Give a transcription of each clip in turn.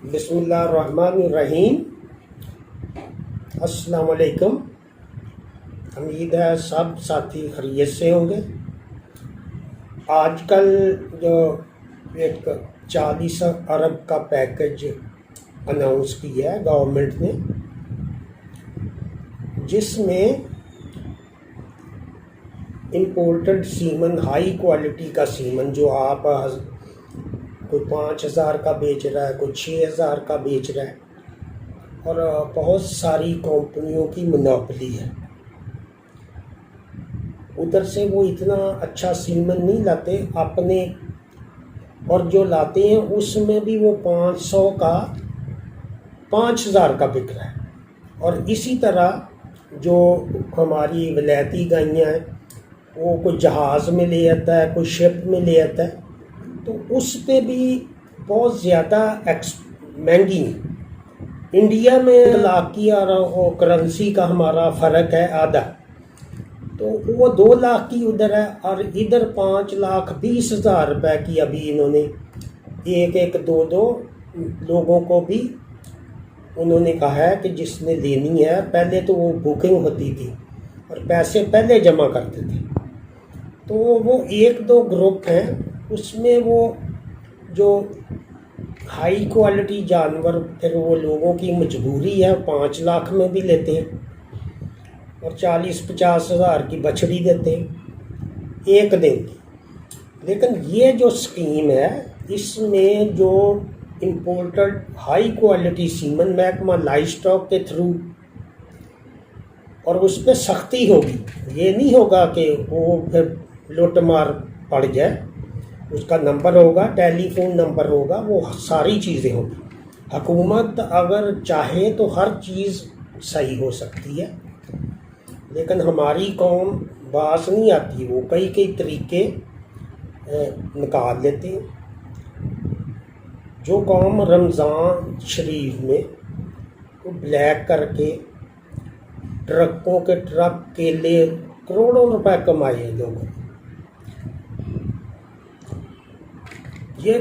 بسم اللہ الرحمن الرحیم۔ السلام علیکم۔ امید ہے سب ساتھی خیریت سے ہوں گے۔ آج کل جو ایک 40 ارب کا پیکج اناؤنس کیا ہے گورنمنٹ نے، جس میں امپورٹڈ سیمن، ہائی کوالٹی کا سیمن جو آپ کوئی 5,000 کا بیچ رہا ہے، کوئی 6,000 کا بیچ رہا ہے، اور بہت ساری کمپنیوں کی منوپلی ہے۔ ادھر سے وہ اتنا اچھا سیمن نہیں لاتے اپنے، اور جو لاتے ہیں اس میں بھی وہ 500 کا 5,000 کا بک رہا ہے۔ اور اسی طرح جو ہماری ولایتی گائیاں ہیں، وہ کوئی جہاز میں لے آتا ہے، کوئی شپ میں لے آتا ہے، تو اس پہ بھی بہت زیادہ مہنگی ہیں۔ انڈیا میں 1 لاکھ کی اور کرنسی کا ہمارا فرق ہے آدھا، تو وہ 2 لاکھ کی ادھر ہے، اور ادھر 5,20,000 روپے کی ابھی انہوں نے ایک دو لوگوں کو بھی انہوں نے کہا ہے کہ جس نے لینی ہے، پہلے تو وہ بکنگ ہوتی تھی اور پیسے پہلے جمع کرتے تھے، تو وہ 1-2 گروپ ہیں، اس میں وہ جو ہائی کوالٹی جانور، پھر وہ لوگوں کی مجبوری ہے، 5 لاکھ میں بھی لیتے ہیں اور 40-50 ہزار کی بچڑی دیتے ہیں ایک دن کی۔ لیکن یہ جو سکیم ہے، اس میں جو امپورٹڈ ہائی کوالٹی سیمن محکمہ لائف سٹاک کے تھرو، اور اس پہ سختی ہوگی، یہ نہیں ہوگا کہ وہ پھر لوٹ مار پڑ جائے۔ اس کا نمبر ہوگا، ٹیلی فون نمبر ہوگا، وہ ساری چیزیں ہوگی۔ حکومت اگر چاہے تو ہر چیز صحیح ہو سکتی ہے، لیکن ہماری قوم باز نہیں آتی، وہ کئی طریقے نکال لیتے ہیں۔ جو قوم رمضان شریف میں بلیک کر کے ٹرکوں کے ٹرک کیلے کروڑوں روپے کمائے لوگوں نے، یہ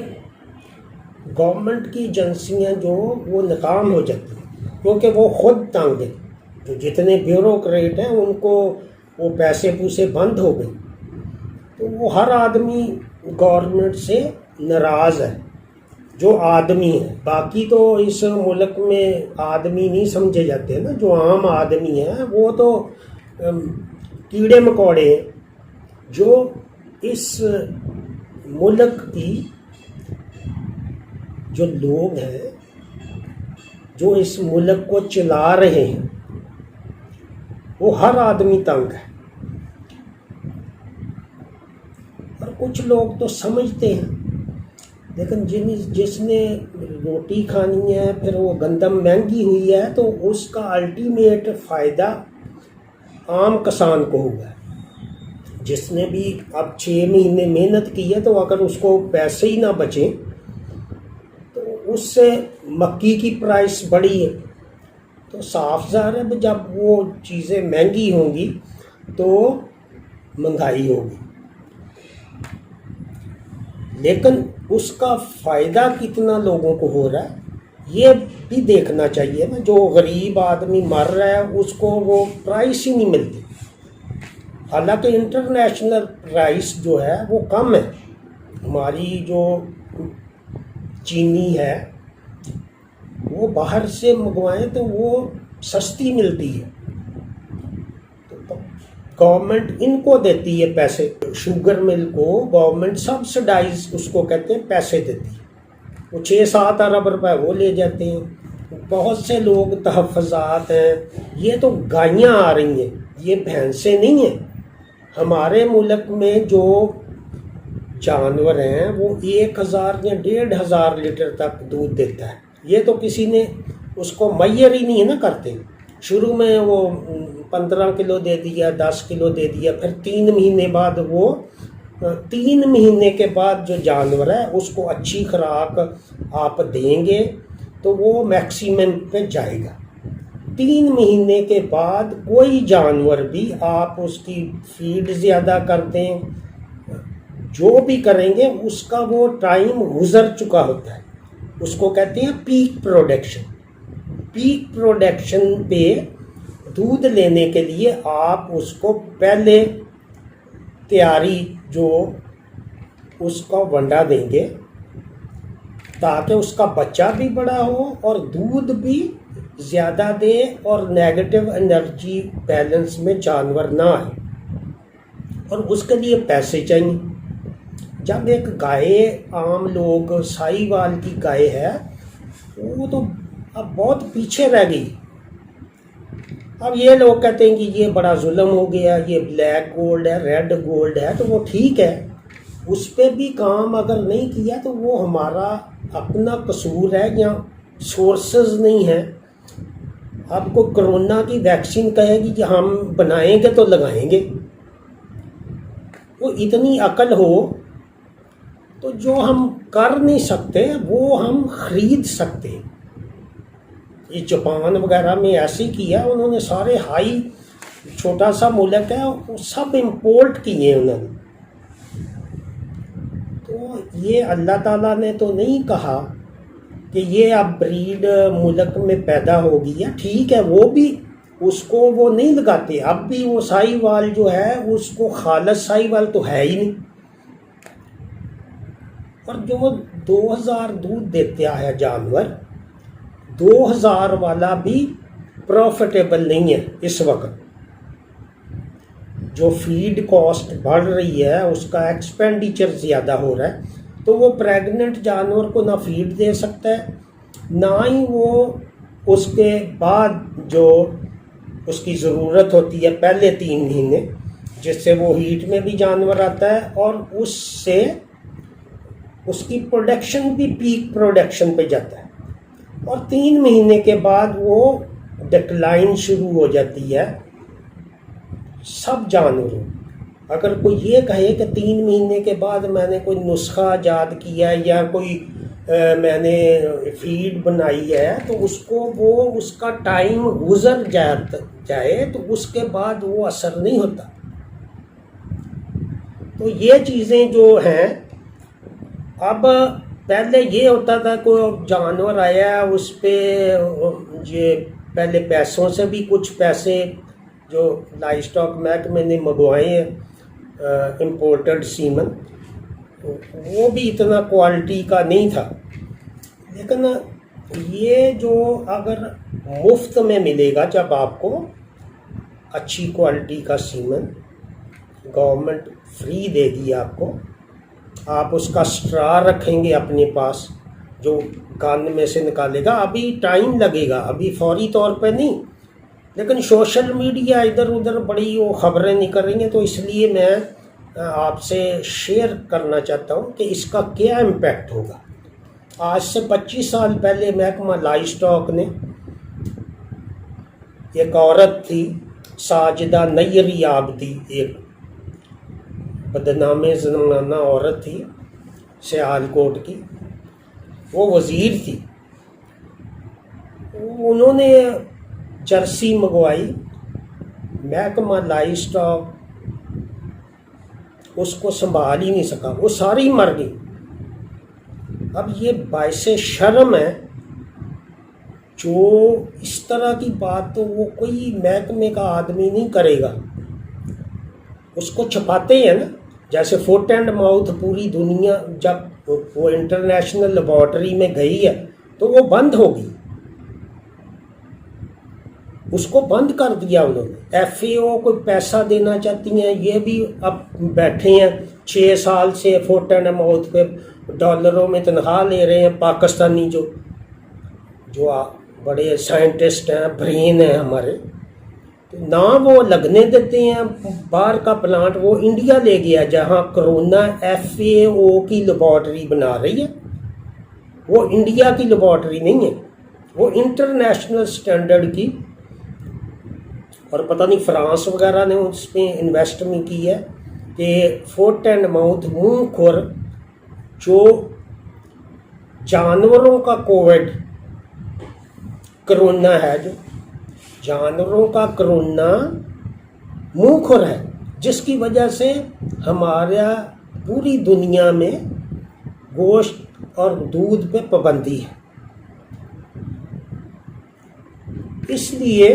گورنمنٹ کی ایجنسیاں جو وہ ناکام ہو جاتی ہیں، کیونکہ وہ خود تنگ ہیں۔ جو جتنے بیوروکریٹ ہیں ان کو وہ پیسے پوسے بند ہو گئے، تو وہ ہر آدمی گورنمنٹ سے ناراض ہے جو آدمی ہے۔ باقی تو اس ملک میں آدمی نہیں سمجھے جاتے نا، جو عام آدمی ہیں وہ تو کیڑے مکوڑے ہیں۔ جو اس ملک کی جو لوگ ہیں، جو اس ملک کو چلا رہے ہیں، وہ ہر آدمی تنگ ہے۔ اور کچھ لوگ تو سمجھتے ہیں، لیکن جس نے روٹی کھانی ہے، پھر وہ گندم مہنگی ہوئی ہے، تو اس کا الٹیمیٹ فائدہ عام کسان کو ہوا ہے۔ جس نے بھی اب 6 مہینے محنت کی ہے، تو اگر اس کو پیسے ہی نہ بچیں، تو اس سے مکی کی پرائس بڑھی ہے، تو صاف ظاہر ہے جب وہ چیزیں مہنگی ہوں گی تو مہنگائی ہوگی۔ لیکن اس کا فائدہ کتنا لوگوں کو ہو رہا ہے یہ بھی دیکھنا چاہیے نا۔ جو غریب آدمی مر رہا ہے اس کو وہ پرائس ہی نہیں ملتی، حالانکہ انٹرنیشنل پرائس جو ہے وہ کم ہے۔ ہماری جو چینی ہے وہ باہر سے منگوائیں تو وہ سستی ملتی ہے، تو گورنمنٹ ان کو دیتی ہے پیسے۔ شوگر مل کو گورنمنٹ سبسڈائز اس کو کہتے ہیں پیسے دیتی ہے، وہ 6-7 ارب روپے وہ لے جاتے ہیں۔ بہت سے لوگ تحفظات ہیں، یہ تو گائیاں آ رہی ہیں، یہ بھینسیں نہیں ہیں۔ ہمارے ملک میں جو جانور ہیں وہ 1,000 یا 1,500 لیٹر تک دودھ دیتا ہے۔ یہ تو کسی نے اس کو میئر ہی نہیں ہے نا کرتے۔ شروع میں وہ 15 کلو دے دیا، 10 کلو دے دیا، پھر 3 مہینے بعد وہ 3 مہینے کے بعد جو جانور ہے اس کو اچھی خوراک آپ دیں گے تو وہ میکسیمم پہ جائے گا۔ 3 مہینے کے بعد کوئی جانور بھی آپ اس کی فیڈ زیادہ کر دیں، جو بھی کریں گے اس کا وہ ٹائم گزر چکا ہوتا ہے۔ اس کو کہتے ہیں پیک پروڈکشن. پیک پروڈکشن پہ دودھ لینے کے لیے آپ اس کو پہلے تیاری جو اس کا ونڈا دیں گے تاکہ اس کا بچہ بھی بڑا ہو اور دودھ بھی زیادہ دے اور نیگیٹو انرجی بیلنس میں جانور نہ آئے, اور اس کے لیے پیسے چاہیے. جب ایک گائے, عام لوگ سائی وال کی گائے ہے, وہ تو اب بہت پیچھے رہ گئی. اب یہ لوگ کہتے ہیں کہ یہ بڑا ظلم ہو گیا, یہ بلیک گولڈ ہے, ریڈ گولڈ ہے, تو وہ ٹھیک ہے, اس پہ بھی کام اگر نہیں کیا تو وہ ہمارا اپنا قصور ہے یا سورسز نہیں ہیں. اب کو کرونا کی ویکسین کہے گی کہ ہم بنائیں گے تو لگائیں گے. وہ اتنی عقل ہو تو جو ہم کر نہیں سکتے وہ ہم خرید سکتے ہیں. یہ جاپان وغیرہ میں ایسے کیا, انہوں نے سارے ہائی, چھوٹا سا ملک ہے, وہ سب امپورٹ کیے انہوں نے. تو یہ اللہ تعالیٰ نے تو نہیں کہا کہ یہ اب بریڈ ملک میں پیدا ہوگی ہے, ٹھیک ہے, وہ بھی اس کو وہ نہیں لگاتے. اب بھی وہ سائی وال جو ہے اس کو خالص سائی وال تو ہے ہی نہیں. اور جو 2000 دودھ دیتا ہے جانور, 2000 والا بھی پروفیٹیبل نہیں ہے اس وقت. جو فیڈ کاسٹ بڑھ رہی ہے, اس کا ایکسپینڈیچر زیادہ ہو رہا ہے, تو وہ پریگننٹ جانور کو نہ فیڈ دے سکتا ہے, نہ ہی وہ اس کے بعد جو اس کی ضرورت ہوتی ہے پہلے 3 مہینے, جس سے وہ ہیٹ میں بھی جانور آتا ہے, اور اس سے اس کی پروڈکشن بھی پیک پروڈکشن پہ جاتا ہے, اور 3 مہینے کے بعد وہ ڈکلائن شروع ہو جاتی ہے سب جانوروں. اگر کوئی یہ کہے کہ 3 مہینے کے بعد میں نے کوئی نسخہ ایجاد کیا ہے یا کوئی میں نے فیڈ بنائی ہے, تو اس کو وہ اس کا ٹائم گزر جائے تو اس کے بعد وہ اثر نہیں ہوتا. تو یہ چیزیں جو ہیں, اب پہلے یہ ہوتا تھا کوئی جانور آیا اس پہ یہ پہلے پیسوں سے بھی کچھ پیسے جو لائف اسٹاک محکمے نے منگوائے ہیں امپورٹڈ سیمن, وہ بھی اتنا کوالٹی کا نہیں تھا. لیکن یہ جو اگر مفت میں ملے گا, جب آپ کو اچھی کوالٹی کا سیمن گورنمنٹ فری دے گی آپ کو, آپ اس کا اسٹرا رکھیں گے اپنے پاس جو گن میں سے نکالے گا. ابھی ٹائم لگے گا, ابھی فوری طور پہ نہیں, لیکن سوشل میڈیا ادھر ادھر بڑی وہ خبریں نکل رہی ہیں, تو اس لیے میں آپ سے شیئر کرنا چاہتا ہوں کہ اس کا کیا امپیکٹ ہوگا. آج سے 25 سال پہلے محکمہ لائف اسٹاک نے, ایک عورت تھی ساجدہ نیری آبدی, ایک بدنام زنانہ عورت تھی سیالکوٹ کی, وہ وزیر تھی, انہوں نے جرسی منگوائی, محکمہ لائف اسٹاک اس کو سنبھال ہی نہیں سکا, وہ ساری مر گئی. اب یہ باعث شرم ہے, جو اس طرح کی بات تو وہ کوئی محکمے کا آدمی نہیں کرے گا. اس کو چھپاتے ہیں نا, جیسے فٹ اینڈ ماؤتھ پوری دنیا جب وہ انٹرنیشنل لیبارٹری میں گئی ہے تو وہ بند ہو گئی, اس کو بند کر دیا انہوں نے. ایف اے او کوئی پیسہ دینا چاہتی ہیں, یہ بھی اب بیٹھے ہیں 6 سال سے فٹ اینڈ ماؤتھ پہ ڈالروں میں تنخواہ لے رہے ہیں. پاکستانی جو بڑے سائنٹسٹ ہیں, برین ہیں ہمارے, نہ وہ لگنے دیتے ہیں. باہر کا پلانٹ وہ انڈیا لے گیا جہاں کرونا ایف اے او کی لیبارٹری بنا رہی ہے. وہ انڈیا کی لیبارٹری نہیں ہے, وہ انٹرنیشنل سٹینڈرڈ کی, اور پتہ نہیں فرانس وغیرہ نے اس پہ انویسٹ نہیں کی ہے کہ فٹ اینڈ ماؤتھ منہ کھر جو جانوروں کا کووڈ کرونا ہے, جو جانوروں کا کرونا منہ کھر ہے, جس کی وجہ سے ہمارا پوری دنیا میں گوشت اور دودھ پہ پابندی ہے. اس لیے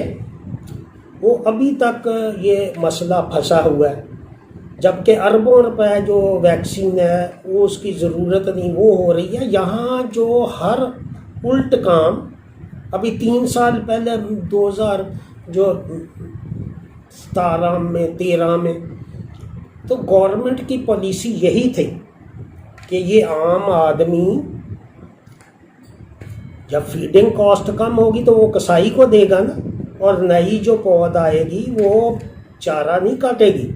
وہ ابھی تک یہ مسئلہ پھنسا ہوا ہے، جبکہ اربوں روپے جو ویکسین ہے وہ اس کی ضرورت نہیں، وہ ہو رہی ہے. یہاں جو ہر الٹ کام ابھی 3 سال پہلے 2017 میں تو گورنمنٹ کی پالیسی یہی تھی کہ یہ عام آدمی جب فیڈنگ کاسٹ کم ہوگی تو وہ کسائی کو دے گا نا، اور نئی جو پود آئے گی وہ چارہ نہیں کاٹے گی.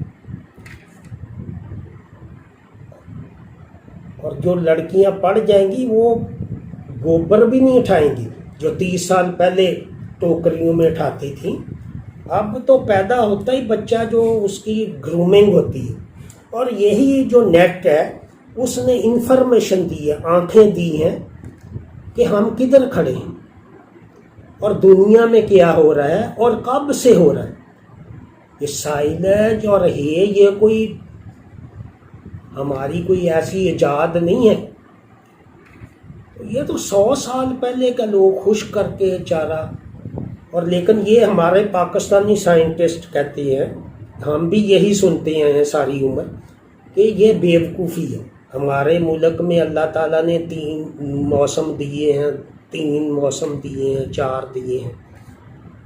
اور جو لڑکیاں پڑ جائیں گی وہ گوبر بھی نہیں اٹھائیں گی جو 30 سال پہلے ٹوکریوں میں اٹھاتی تھیں. اب تو پیدا ہوتا ہی بچہ جو اس کی گرومنگ ہوتی ہے، اور یہی جو نیٹ ہے اس نے انفارمیشن دی ہے، آنکھیں دی ہیں کہ ہم کدھر کھڑے ہیں اور دنیا میں کیا ہو رہا ہے اور کب سے ہو رہا ہے. یہ سائلنج اور یہ کوئی ہماری کوئی ایسی ایجاد نہیں ہے. یہ تو 100 سال پہلے کا لوگ خشک کر کے چارہ، اور لیکن یہ ہمارے پاکستانی سائنٹسٹ کہتے ہیں، ہم بھی یہی سنتے ہیں ساری عمر، کہ یہ بیوقوفی ہے. ہمارے ملک میں اللہ تعالیٰ نے 3 موسم دیے ہیں، 3 موسم دیے ہیں، 4 دیے ہیں.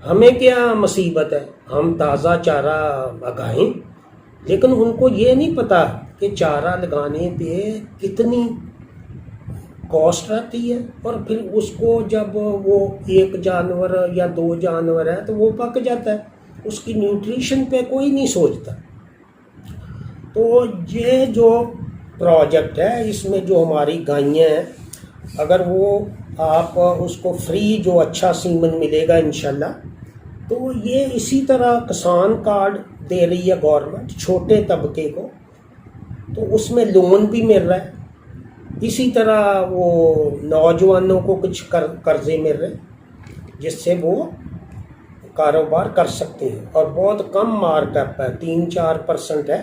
ہمیں کیا مصیبت ہے، ہم تازہ چارہ لگائیں. لیکن ان کو یہ نہیں پتا کہ چارہ لگانے پہ کتنی کاسٹ رہتی ہے، اور پھر اس کو جب وہ 1 جانور یا 2 جانور ہے تو وہ پک جاتا ہے. اس کی نیوٹریشن پہ کوئی نہیں سوچتا. تو یہ جو پروجیکٹ ہے اس میں جو ہماری گائیاں ہیں، اگر وہ آپ اس کو فری جو اچھا سیمن ملے گا انشاءاللہ، تو یہ اسی طرح کسان کارڈ دے رہی ہے گورنمنٹ چھوٹے طبقے کو، تو اس میں لون بھی مل رہا ہے. اسی طرح وہ نوجوانوں کو کچھ قرضے مل رہے جس سے وہ کاروبار کر سکتے ہیں، اور بہت کم مارک اپ ہے، 3-4% ہے.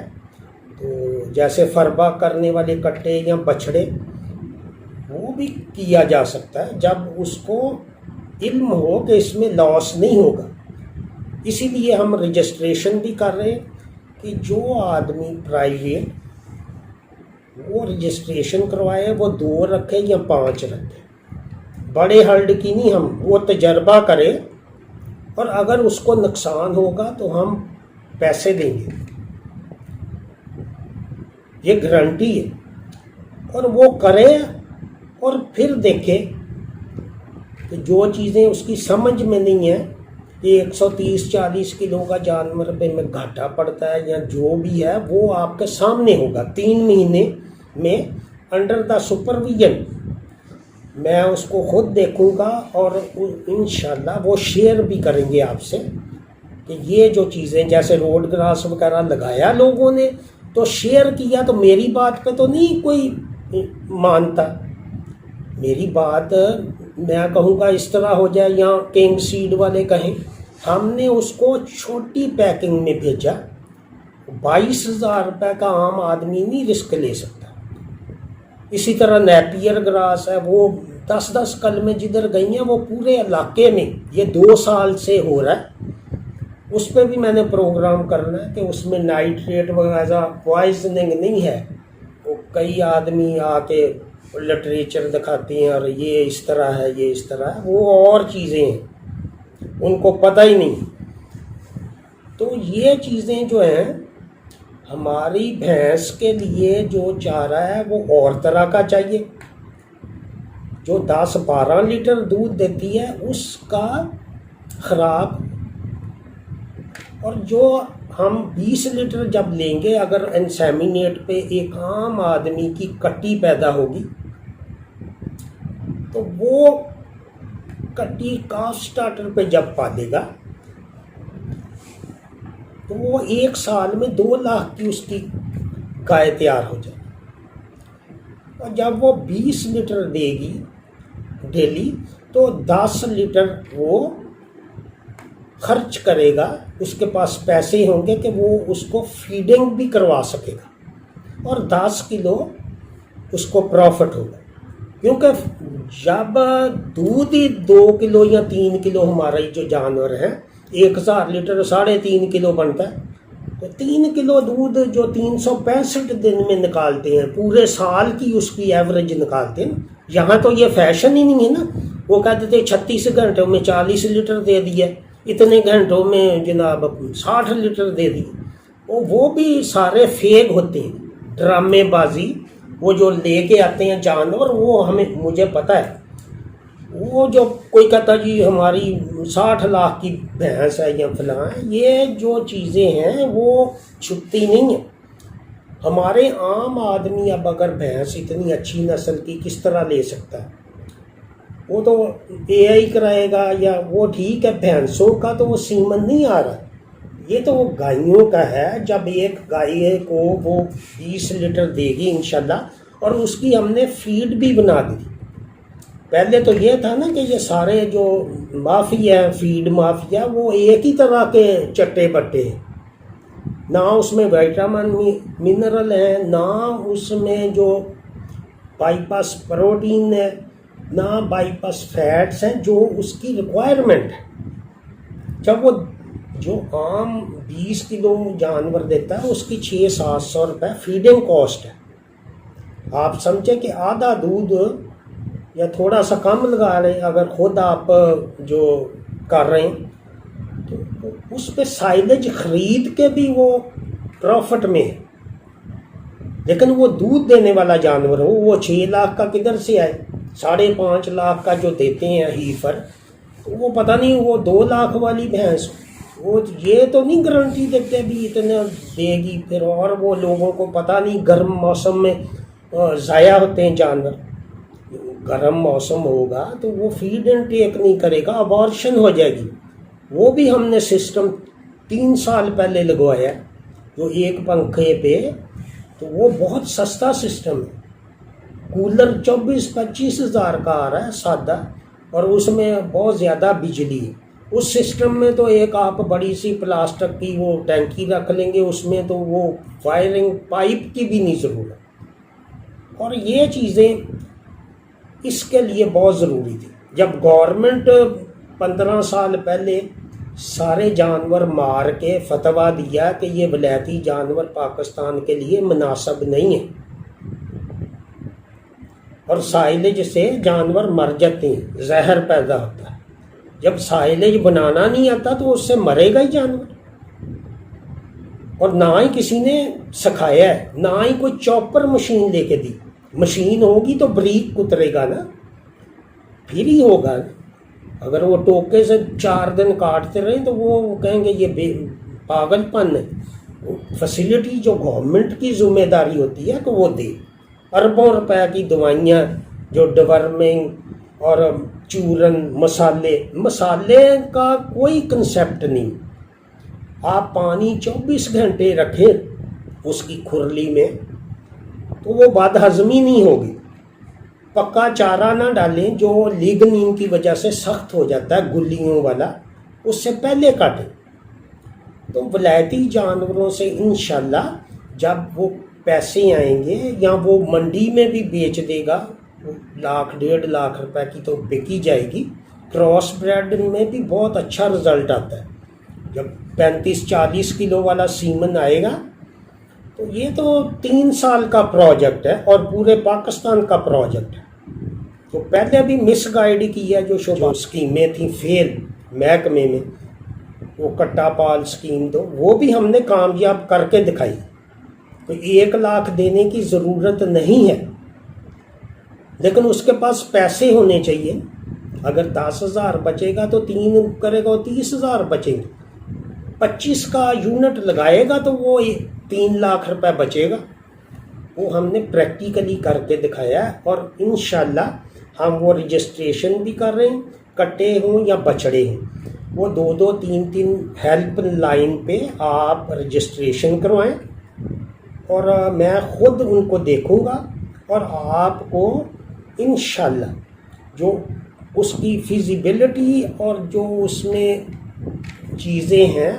تو جیسے فربا کرنے والے کٹے یا بچھڑے وہ بھی کیا جا سکتا ہے جب اس کو علم ہو کہ اس میں لاس نہیں ہوگا. اسی لیے ہم رجسٹریشن بھی کر رہے ہیں کہ جو آدمی پرائیویٹ وہ رجسٹریشن کروائے، وہ 2 رکھے یا 5 رکھے، بڑے ہلڈ کی نہیں. ہم وہ تجربہ کرے، اور اگر اس کو نقصان ہوگا تو ہم پیسے دیں گے، یہ گارنٹی ہے. اور وہ کرے اور پھر دیکھے کہ جو چیزیں اس کی سمجھ میں نہیں ہیں کہ 130-40 کلو کا جانور پہ میں گھاٹا پڑتا ہے یا جو بھی ہے، وہ آپ کے سامنے ہوگا 3 مہینے میں انڈر دا سپرویژن. میں اس کو خود دیکھوں گا، اور انشاءاللہ وہ شیئر بھی کریں گے آپ سے کہ یہ جو چیزیں جیسے روڈ گراس وغیرہ لگایا لوگوں نے تو شیئر کیا، تو میری بات پہ تو نہیں کوئی مانتا. میری بات میں کہوں گا اس طرح ہو جائے، یا کنگ سیڈ والے کہیں، ہم نے اس کو چھوٹی پیکنگ میں بھیجا. 22,000 روپے کا عام آدمی نہیں رسک لے سکتا. اسی طرح نیپیئر گراس ہے، وہ 10 کلمیں جدھر گئی ہیں وہ پورے علاقے میں یہ 2 سال سے ہو رہا ہے. اس پہ بھی میں نے پروگرام کرنا ہے کہ اس میں نائٹریٹ وغیرہ پوائزننگ نہیں ہے. وہ کئی آدمی آ کے لٹریچر دکھاتے ہیں اور یہ اس طرح ہے، یہ اس طرح ہے، وہ اور چیزیں ہیں ان کو پتہ ہی نہیں. تو یہ چیزیں جو ہیں، ہماری بھینس کے لیے جو چارہ ہے وہ اور طرح کا چاہیے. جو 10-12 لیٹر دودھ دیتی ہے اس کا خراب، اور جو ہم 20 لیٹر جب لیں گے، اگر انسیمینیٹ پہ ایک عام آدمی کی کٹی پیدا ہوگی تو وہ کٹی کاف سٹارٹر پہ جب پالے گا تو وہ 1 سال میں 2 لاکھ کی اس کی گائے تیار ہو جائے. اور جب وہ 20 لیٹر دے گی ڈیلی تو 10 لیٹر وہ خرچ کرے گا. اس کے پاس پیسے ہوں گے کہ وہ اس کو فیڈنگ بھی کروا سکے گا، اور 10 کلو اس کو پروفٹ ہوگا. کیونکہ جب دودھ ہی 2 کلو یا 3 کلو ہمارا جو جانور ہے 1000 لیٹر 3.5 کلو بنتا ہے، تو 3 کلو دودھ جو 365 دن میں نکالتے ہیں، پورے سال کی اس کی ایوریج نکالتے ہیں. یہاں تو یہ فیشن ہی نہیں ہے نا، وہ کہتے تھے 36 گھنٹوں میں 40 لیٹر دے دیا، اتنے گھنٹوں میں جناب 60 لیٹر دے دی. وہ بھی سارے فیک ہوتے ہیں، ڈرامے بازی. وہ جو لے کے آتے ہیں جانور، وہ مجھے پتہ ہے، وہ جو کوئی کہتا جی ہماری 60 لاکھ کی بھینس ہے یا فلاں، یہ جو چیزیں ہیں وہ چھپتی نہیں ہیں. ہمارے عام آدمی اب اگر بھینس اتنی اچھی نسل کی کس طرح لے سکتا ہے؟ وہ تو اے آئی کرائے گا، یا وہ ٹھیک ہے بھینسوں کا تو وہ سیمن نہیں آ رہا، یہ تو وہ گائیوں کا ہے. جب ایک گائے کو وہ 20 لیٹر دے گی انشاءاللہ، اور اس کی ہم نے فیڈ بھی بنا دی. پہلے تو یہ تھا نا کہ یہ سارے جو مافیا ہیں، فیڈ مافیا، وہ ایک ہی طرح کے چٹے بٹے ہیں، نہ اس میں وائٹامن منرل ہے، نہ اس میں جو بائیپاس پروٹین ہے، نہ بائیپاس فیٹس ہیں جو اس کی ریکوائرمنٹ ہے. جب وہ جو عام 20 کلو جانور دیتا ہے اس کی 600-700 روپے فیڈنگ کاسٹ ہے. آپ سمجھیں کہ آدھا دودھ یا تھوڑا سا کم لگا رہے ہیں اگر خود آپ جو کر رہے ہیں، تو اس پہ سائلج خرید کے بھی وہ پروفٹ میں ہے. لیکن وہ دودھ دینے والا جانور ہو، وہ 6 لاکھ کا کدھر سے آئے؟ 5.5 لاکھ کا جو دیتے ہیں ہیفر، تو وہ پتہ نہیں وہ 2 لاکھ والی بھینس، وہ یہ تو نہیں گارنٹی دیتے بھی اتنا دے گی. پھر اور وہ لوگوں کو پتہ نہیں، گرم موسم میں ضائع ہوتے ہیں جانور. گرم موسم ہوگا تو وہ فیڈ انٹیک نہیں کرے گا، ابارشن ہو جائے گی. وہ بھی ہم نے سسٹم 3 سال پہلے لگوایا، جو ایک پنکھے پہ، تو وہ بہت سستا سسٹم ہے. کولر 24-25 ہزار کا آ رہا ہے سادہ، اور اس میں بہت زیادہ بجلی ہے. اس سسٹم میں تو ایک آپ بڑی سی پلاسٹک کی وہ ٹینکی رکھ لیں گے، اس میں تو وہ وائرنگ پائپ کی بھی نہیں ضرورت. اور یہ چیزیں اس کے لیے بہت ضروری تھی. جب گورنمنٹ 15 سال پہلے سارے جانور مار کے فتویٰ دیا کہ یہ ولایتی جانور پاکستان کے لیے مناسب نہیں ہے، اور سائلج سے جانور مر جاتے ہیں، زہر پیدا ہوتا ہے. جب سائلج بنانا نہیں آتا تو اس سے مرے گا ہی جانور. اور نہ ہی کسی نے سکھایا ہے، نہ ہی کوئی چاپر مشین لے کے دی. مشین ہوگی تو بریک کترے گا نا، پھر ہی ہوگا نا. اگر وہ ٹوکے سے 4 دن کاٹتے رہیں تو وہ کہیں گے یہ پاگل پن ہے. فیسلٹی جو گورنمنٹ کی ذمہ داری ہوتی ہے کہ وہ دے. اربوں روپے کی دوائیاں جو ڈورمنگ اور چورن، مسالے کا کوئی کنسیپٹ نہیں. آپ پانی 24 گھنٹے رکھیں اس کی کھرلی میں تو وہ بد ہضمی نہیں ہوگی. پکا چارہ نہ ڈالیں جو لیگنین کی وجہ سے سخت ہو جاتا ہے، گلیوں والا، اس سے پہلے کاٹیں. تو ولایتی جانوروں سے انشاءاللہ جب وہ پیسے آئیں گے، یا وہ منڈی میں بھی بیچ دے گا، 1.5 لاکھ روپے کی تو بکی جائے گی. کراس بریڈ میں بھی بہت اچھا رزلٹ آتا ہے. جب 35-40 کلو والا سیمن آئے گا تو یہ تو 3 سال کا پروجیکٹ ہے، اور پورے پاکستان کا پروجیکٹ ہے. تو پہلے بھی مس گائیڈ کی ہے جو شعبہ اسکیمیں تھیں فیل محکمے میں، وہ کٹا پال اسکیم، تو وہ بھی ہم نے کامیاب کر کے دکھائی. تو 1 لاکھ دینے کی ضرورت نہیں ہے، لیکن اس کے پاس پیسے ہونے چاہیے. اگر 10,000 بچے گا تو 3 کرے گا، 30,000 بچیں گے. 25 کا یونٹ لگائے گا تو وہ 3 لاکھ روپے بچے گا. وہ ہم نے پریکٹیکلی کر کے دکھایا ہے، اور انشاءاللہ ہم وہ رجسٹریشن بھی کر رہے ہیں. کٹے ہوں یا بچڑے ہوں، وہ 2-2 3-3 ہیلپ لائن پہ آپ رجسٹریشن کروائیں، اور میں خود ان کو دیکھوں گا، اور آپ کو انشاءاللہ جو اس کی فیزیبلٹی اور جو اس میں چیزیں ہیں،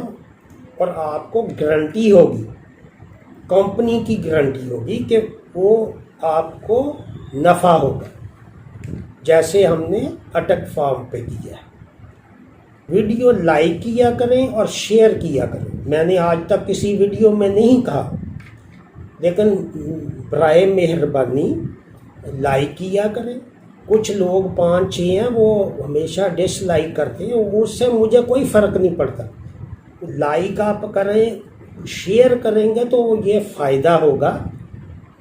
اور آپ کو گارنٹی ہوگی، کمپنی کی گارنٹی ہوگی کہ وہ آپ کو نفع ہوگا. جیسے ہم نے اٹک فارم پہ کیا ہے۔ ویڈیو لائک کیا کریں اور شیئر کیا کریں۔ میں نے آج تک کسی ویڈیو میں نہیں کہا، لیکن برائے مہربانی لائک کیا کریں۔ کچھ لوگ 5-6 ہیں وہ ہمیشہ ڈس لائک کرتے ہیں، اس سے مجھے کوئی فرق نہیں پڑتا۔ لائک آپ کریں، شیئر کریں گے تو یہ فائدہ ہوگا۔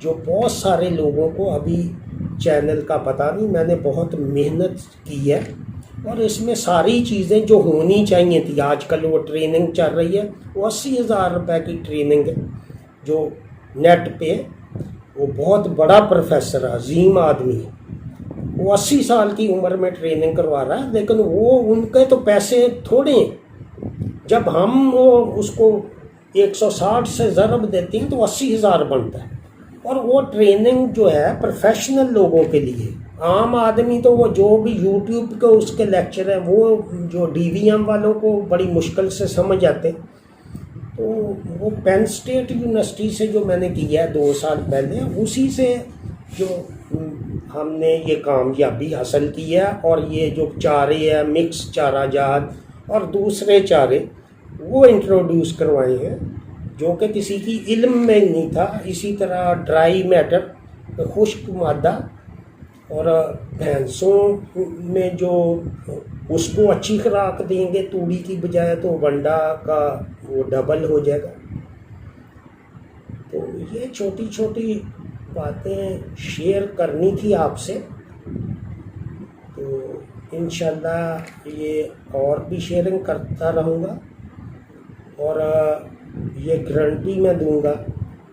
جو بہت سارے لوگوں کو ابھی چینل کا پتہ نہیں، میں نے بہت محنت کی ہے اور اس میں ساری چیزیں جو ہونی چاہیے تھی، آج کل وہ ٹریننگ چل رہی ہے، وہ 80,000 روپے کی ٹریننگ ہے جو نیٹ پہ، وہ بہت بڑا پروفیسر ہے، عظیم آدمی ہے، وہ 80 سال کی عمر میں ٹریننگ کروا رہا ہے، لیکن وہ ان کے تو پیسے تھوڑے ہیں۔ جب ہم اس کو 160 سے ضرب دیتے ہیں تو 80,000 بنتا ہے، اور وہ ٹریننگ جو ہے پروفیشنل لوگوں کے لیے۔ عام آدمی تو وہ جو بھی یوٹیوب کے اس کے لیکچر ہیں، وہ جو DVM والوں کو بڑی مشکل سے سمجھ آتے۔ تو وہ پین اسٹیٹ یونیورسٹی سے جو میں نے کیا ہے 2 سال پہلے، اسی سے جو ہم نے یہ کامیابی حاصل کی ہے، اور یہ جو چارے ہے، مکس چارہ جات اور دوسرے چارے، وہ انٹروڈیوس کروائے ہیں جو کہ کسی کی علم میں نہیں تھا۔ اسی طرح ڈرائی میٹر، خشک مادہ، اور بھینسوں میں جو اس کو اچھی خوراک دیں گے توڑی کی بجائے تو ونڈا کا وہ ڈبل ہو جائے گا۔ تو یہ چھوٹی چھوٹی باتیں شیئر کرنی تھی آپ سے، تو انشاءاللہ یہ اور بھی شیئرنگ کرتا رہوں گا، اور یہ گارنٹی میں دوں گا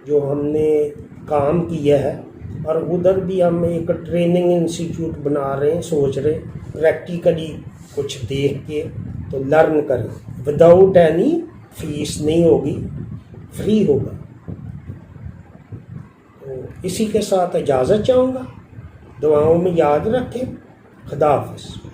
جو ہم نے کام کیا ہے۔ اور ادھر بھی ہم ایک ٹریننگ انسٹیٹیوٹ بنا رہے ہیں، سوچ رہے ہیں پریکٹیکلی کچھ دیکھ کے تو لرن کریں، وداؤٹ اینی فیس نہیں ہوگی، فری ہوگا۔ تو اسی کے ساتھ اجازت چاہوں گا، دعاؤں میں یاد رکھیں۔ خدا حافظ۔